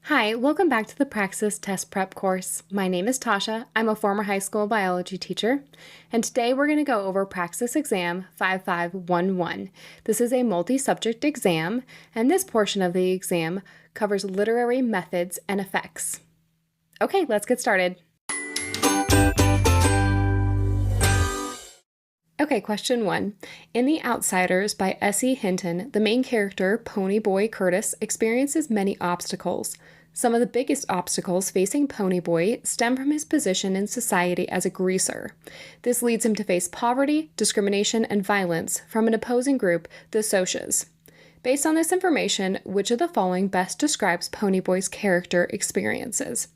Hi, welcome back to the Praxis Test Prep course. My name is Tasia. I'm a former high school biology teacher, and today we're going to go over Praxis Exam 5511. This is a multi-subject exam, and this portion of the exam covers literary methods and effects. Okay, let's get started. Okay, question 1. In The Outsiders by S.E. Hinton, the main character, Ponyboy Curtis, experiences many obstacles. Some of the biggest obstacles facing Ponyboy stem from his position in society as a greaser. This leads him to face poverty, discrimination, and violence from an opposing group, the Socias. Based on this information, which of the following best describes Ponyboy's character experiences?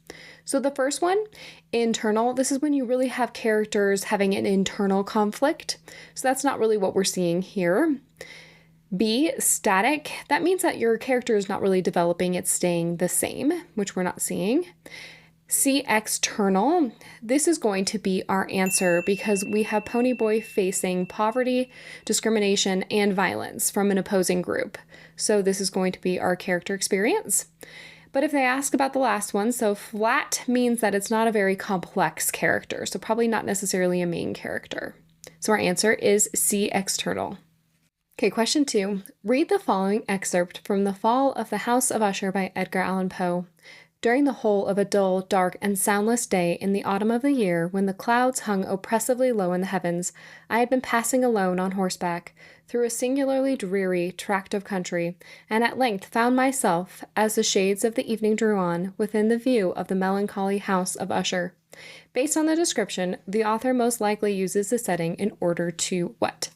So the first one, internal, this is when you really have characters having an internal conflict. So that's not really what we're seeing here. B, static, that means that your character is not really developing, it's staying the same, which we're not seeing. C, external, this is going to be our answer because we have Ponyboy facing poverty, discrimination, and violence from an opposing group. So this is going to be our character experience. But if they ask about the last one, so flat means that it's not a very complex character, so probably not necessarily a main character. So our answer is C, external. Okay, question 2. Read the following excerpt from The Fall of the House of Usher by Edgar Allan Poe. During the whole of a dull, dark, and soundless day in the autumn of the year, when the clouds hung oppressively low in the heavens, I had been passing alone on horseback through a singularly dreary tract of country, and at length found myself, as the shades of the evening drew on, within the view of the melancholy house of Usher. Based on the description, the author most likely uses the setting in order to what?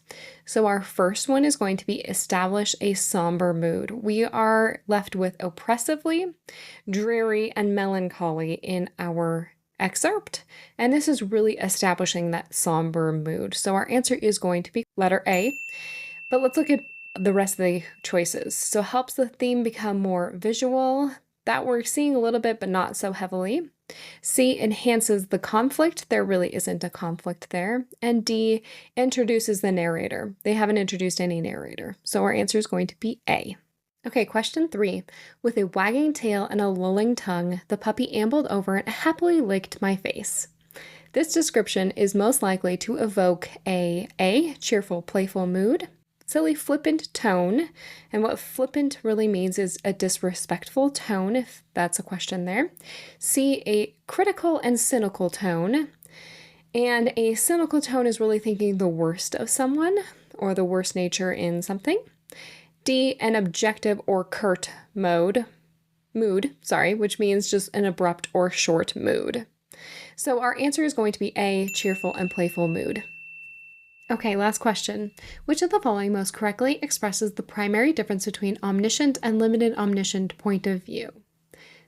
So our first one is going to be establish a somber mood. We are left with oppressively, dreary, and melancholy in our excerpt, and this is really establishing that somber mood. So our answer is going to be letter A, but let's look at the rest of the choices. So helps the theme become more visual. That we're seeing a little bit, but not so heavily. C, enhances the conflict. There really isn't a conflict there. And D, introduces the narrator. They haven't introduced any narrator. So our answer is going to be A. Okay, question 3. With a wagging tail and a lolling tongue, the puppy ambled over and happily licked my face. This description is most likely to evoke A, cheerful, playful mood, silly, flippant tone, and what flippant really means is a disrespectful tone, if that's a question there. C, a critical and cynical tone, and a cynical tone is really thinking the worst of someone or the worst nature in something. D, an objective or curt mood, which means just an abrupt or short mood. So our answer is going to be A, cheerful and playful mood. Okay, last question. Which of the following most correctly expresses the primary difference between omniscient and limited omniscient point of view?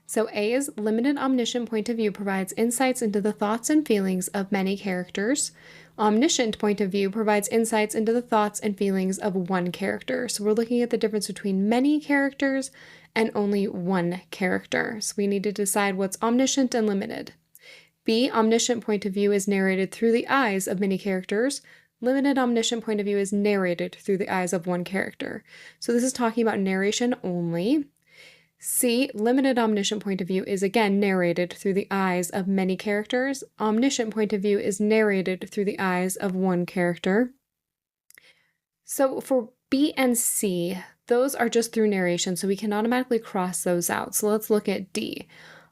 So A is limited omniscient point of view provides insights into the thoughts and feelings of many characters. Omniscient point of view provides insights into the thoughts and feelings of one character. So we're looking at the difference between many characters and only one character. So we need to decide what's omniscient and limited. B, omniscient point of view is narrated through the eyes of many characters. Limited omniscient point of view is narrated through the eyes of one character. So this is talking about narration only. C, limited omniscient point of view is again narrated through the eyes of many characters. Omniscient point of view is narrated through the eyes of one character. So for B and C, those are just through narration, so we can automatically cross those out. So let's look at D.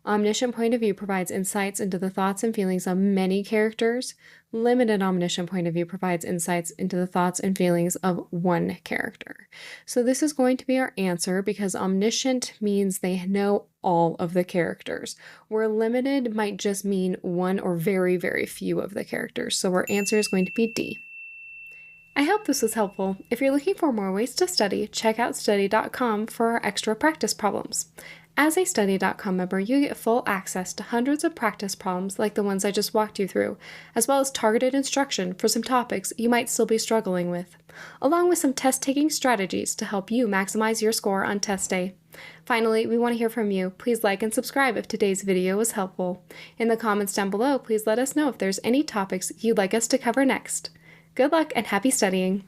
Omniscient point of view provides insights into the thoughts and feelings of many characters. Limited omniscient point of view provides insights into the thoughts and feelings of one character. So this is going to be our answer because omniscient means they know all of the characters, where limited might just mean one or very, very few of the characters. So our answer is going to be D. I hope this was helpful. If you're looking for more ways to study, check out study.com for our extra practice problems. As a Study.com member, you get full access to hundreds of practice problems like the ones I just walked you through, as well as targeted instruction for some topics you might still be struggling with, along with some test-taking strategies to help you maximize your score on test day. Finally, we want to hear from you. Please like and subscribe if today's video was helpful. In the comments down below, please let us know if there's any topics you'd like us to cover next. Good luck and happy studying!